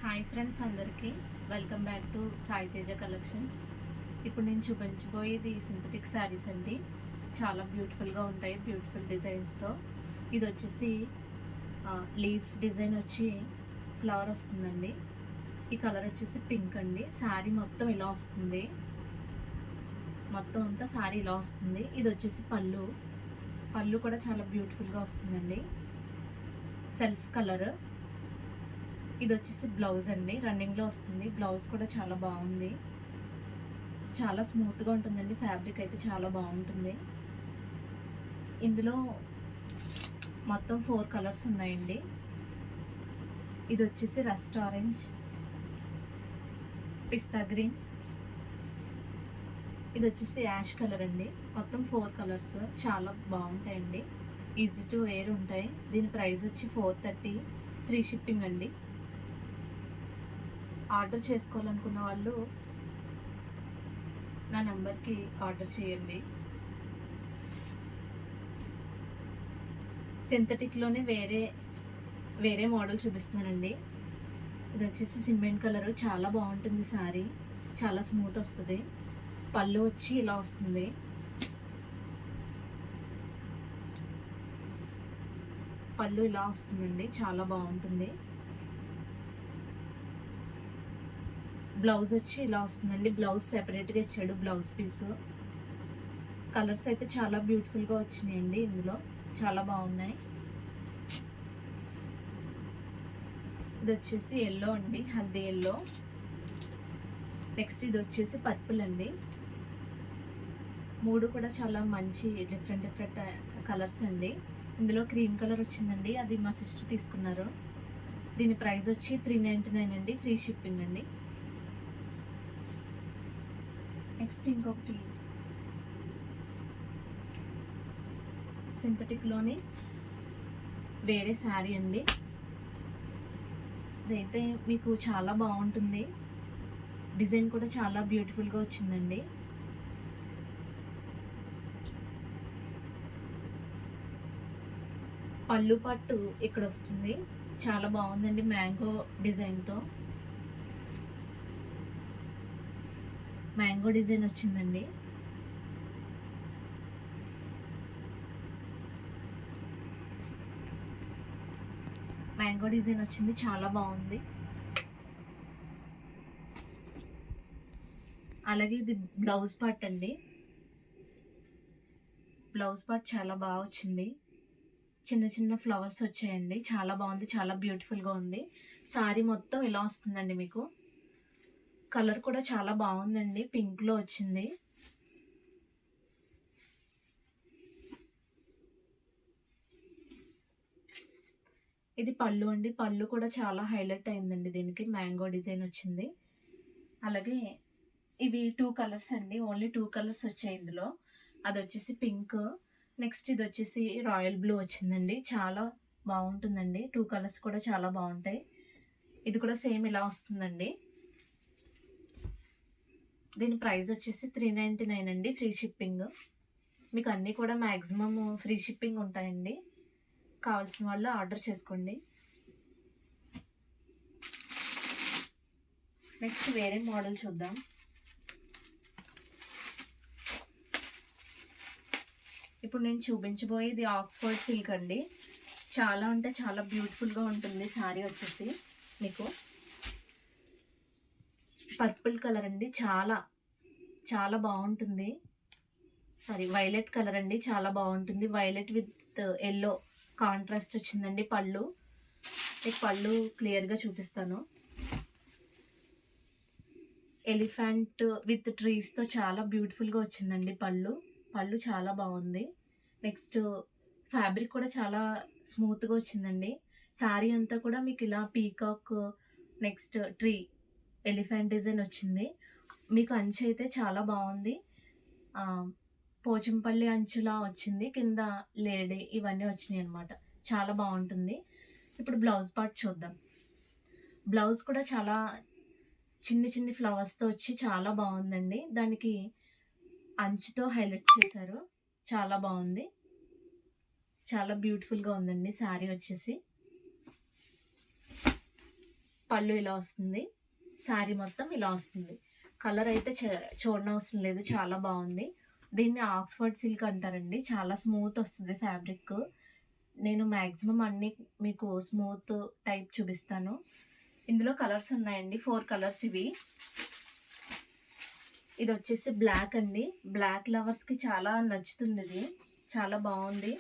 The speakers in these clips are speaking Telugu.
హాయ్ ఫ్రెండ్స్, అందరికీ welcome back to Sai Teja collections. ఇప్పుడు నేను చూపించబోయేది సింథటిక్ శారీస్ అండి. చాలా బ్యూటిఫుల్గా ఉంటాయి, బ్యూటిఫుల్ డిజైన్స్తో. ఇది వచ్చేసి లీఫ్ డిజైన్ వచ్చి ఫ్లవర్ వస్తుందండి. ఈ కలర్ వచ్చేసి పింక్ అండి. శారీ మొత్తం ఇలా వస్తుంది, మొత్తం అంతా శారీ ఇలా వస్తుంది. ఇది వచ్చేసి పళ్ళు కూడా చాలా బ్యూటిఫుల్గా వస్తుందండి, సెల్ఫ్ కలర్. ఇది వచ్చేసి బ్లౌజ్ అండి, రన్నింగ్లో వస్తుంది. బ్లౌజ్ కూడా చాలా బాగుంది, చాలా స్మూత్గా ఉంటుందండి. ఫ్యాబ్రిక్ అయితే చాలా బాగుంటుంది. ఇందులో మొత్తం 4 కలర్స్ ఉన్నాయండి. ఇది వచ్చేసి రస్ట్ ఆరెంజ్, పిస్తా గ్రీన్, ఇది వచ్చేసి యాష్ కలర్ అండి. మొత్తం 4 కలర్స్ చాలా బాగుంటాయండి, ఈజీ టు వేర్ ఉంటాయి. దీని ప్రైస్ వచ్చి 430, ఫ్రీ షిప్పింగ్ అండి. ఆర్డర్ చేసుకోవాలనుకున్న వాళ్ళు నా నెంబర్కి ఆర్డర్ చేయండి. సింథటిక్లోనే వేరే మోడల్ చూపిస్తున్నానండి. ఇది వచ్చేసి సిమెంట్ కలర్, చాలా బాగుంటుంది. శారీ చాలా స్మూత్ వస్తుంది. పళ్ళు వచ్చి ఇలా వస్తుంది. పళ్ళు ఇలా వస్తుందండి, చాలా బాగుంటుంది. బ్లౌజ్ వచ్చి ఇలా వస్తుందండి. బ్లౌజ్ సెపరేట్గా ఇచ్చాడు, బ్లౌజ్ పీసు. కలర్స్ అయితే చాలా బ్యూటిఫుల్గా వచ్చినాయండి, ఇందులో చాలా బాగున్నాయి. ఇది వచ్చేసి ఎల్లో అండి, హల్దీ ఎల్లో. నెక్స్ట్ ఇది వచ్చేసి పర్పుల్ అండి. 3 కూడా చాలా మంచి డిఫరెంట్ కలర్స్ అండి. ఇందులో క్రీమ్ కలర్ వచ్చిందండి, అది మా సిస్టర్ తీసుకున్నారు. దీని ప్రైస్ వచ్చి 399 అండి, ఫ్రీ షిప్పింగ్ అండి. నెక్స్ట్ ఇంకొకటి సింథటిక్లోని వేరే శారీ అండి. ఇదైతే మీకు చాలా బాగుంటుంది, డిజైన్ కూడా చాలా బ్యూటిఫుల్గా వచ్చిందండి. పళ్ళు పట్టు ఇక్కడ వస్తుంది, చాలా బాగుందండి, మ్యాంగో డిజైన్తో. మ్యాంగో డిజైన్ వచ్చిందండి. మ్యాంగో డిజైన్ వచ్చింది, చాలా బాగుంది. అలాగే ఇది బ్లౌజ్ పార్ట్ అండి. బ్లౌజ్ పార్ట్ చాలా బాగా వచ్చింది, చిన్న చిన్న ఫ్లవర్స్ వచ్చాయండి. చాలా బాగుంది, చాలా బ్యూటిఫుల్గా ఉంది. శారీ మొత్తం ఇలా వస్తుందండి. మీకు కలర్ కూడా చాలా బాగుందండి, పింక్లో వచ్చింది. ఇది పళ్ళు అండి. పళ్ళు కూడా చాలా హైలైట్ అయిందండి, దీనికి మ్యాంగో డిజైన్ వచ్చింది. అలాగే ఇవి 2 కలర్స్ అండి, ఓన్లీ 2 కలర్స్ వచ్చాయి ఇందులో. అది వచ్చేసి పింక్, నెక్స్ట్ ఇది వచ్చేసి రాయల్ బ్లూ వచ్చిందండి. చాలా బాగుంటుందండి, 2 కలర్స్ కూడా చాలా బాగుంటాయి. ఇది కూడా సేమ్ ఇలా వస్తుందండి. దీని ప్రైస్ వచ్చేసి 399 అండి, ఫ్రీ షిప్పింగ్. మీకు అన్నీ కూడా మ్యాక్సిమం ఫ్రీ షిప్పింగ్ ఉంటాయండి. కావాల్సిన వాళ్ళు ఆర్డర్ చేసుకోండి. నెక్స్ట్ వేరే మోడల్ చూద్దాం. ఇప్పుడు నేను చూపించబోయేది ఆక్స్ఫర్డ్ సిల్క్ అండి. చాలా అంటే చాలా బ్యూటిఫుల్గా ఉంటుంది. శారీ వచ్చేసి మీకు పర్పుల్ కలర్ అండి, చాలా చాలా బాగుంటుంది. సారీ, వైలెట్ కలర్ అండి, చాలా బాగుంటుంది. వైలెట్ విత్ ఎల్లో కాంట్రాస్ట్ వచ్చిందండి. పళ్ళు మీకు పళ్ళు క్లియర్గా చూపిస్తాను. ఎలిఫెంట్ విత్ ట్రీస్తో చాలా బ్యూటిఫుల్గా వచ్చిందండి. పళ్ళు చాలా బాగుంది. నెక్స్ట్ ఫ్యాబ్రిక్ కూడా చాలా స్మూత్గా వచ్చిందండి. శారీ అంతా కూడా మీకు ఇలా peacock, next tree, elephant design వచ్చింది. మీకు అంచు అయితే చాలా బాగుంది, పోచంపల్లి అంచులా వచ్చింది. కింద లేడీ ఇవన్నీ వచ్చినాయి అనమాట, చాలా బాగుంటుంది. ఇప్పుడు బ్లౌజ్ పార్ట్ చూద్దాం. బ్లౌజ్ కూడా చాలా చిన్ని ఫ్లవర్స్తో వచ్చి చాలా బాగుందండి. దానికి అంచుతో హైలైట్ చేశారు, చాలా బాగుంది, చాలా బ్యూటిఫుల్గా ఉందండి శారీ వచ్చేసి. పళ్ళు ఇలా వస్తుంది, శారీ మొత్తం ఇలా వస్తుంది. కలర్ అయితే చూడనవసరం లేదు, చాలా బాగుంది. దీన్ని ఆక్స్ఫర్డ్ సిల్క్ అంటారండి. చాలా స్మూత్ వస్తుంది ఫ్యాబ్రిక్. నేను మ్యాక్సిమం అన్నీ మీకు స్మూత్ టైప్ చూపిస్తాను. ఇందులో కలర్స్ ఉన్నాయండి, 4 కలర్స్ ఇవి. ఇది వచ్చేసి బ్లాక్ అండి. బ్లాక్ లవర్స్కి చాలా నచ్చుతుంది, ఇది చాలా బాగుంది.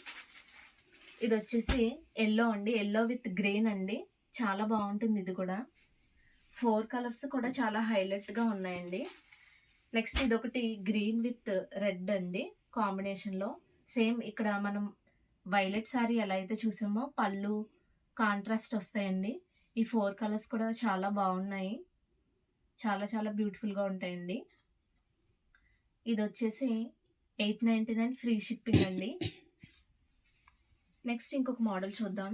ఇది వచ్చేసి ఎల్లో అండి, ఎల్లో విత్ గ్రీన్ అండి, చాలా బాగుంటుంది ఇది కూడా. 4 కలర్స్ కూడా చాలా హైలైట్గా ఉన్నాయండి. నెక్స్ట్ ఇది ఒకటి గ్రీన్ విత్ రెడ్ అండి కాంబినేషన్లో. సేమ్ ఇక్కడ మనం వైలెట్ శారీ ఎలా అయితే చూసామో పళ్ళు కాంట్రాస్ట్ వస్తాయండి. ఈ 4 కలర్స్ కూడా చాలా బాగున్నాయి, చాలా చాలా బ్యూటిఫుల్గా ఉంటాయండి. ఇది వచ్చేసి 899 ఫ్రీ షిప్పింగ్ అండి. నెక్స్ట్ ఇంకొక మోడల్ చూద్దాం.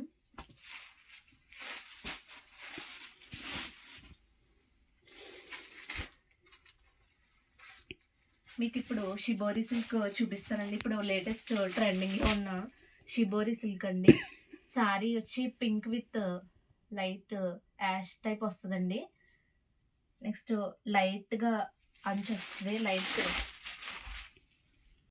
మీకు ఇప్పుడు షిబోరి సిల్క్ చూపిస్తానండి. ఇప్పుడు లేటెస్ట్ ట్రెండింగ్లో ఉన్న షిబోరి సిల్క్ అండి. శారీ వచ్చి pink with light ash type వస్తుందండి. నెక్స్ట్ లైట్గా అంచు వస్తుంది, లైట్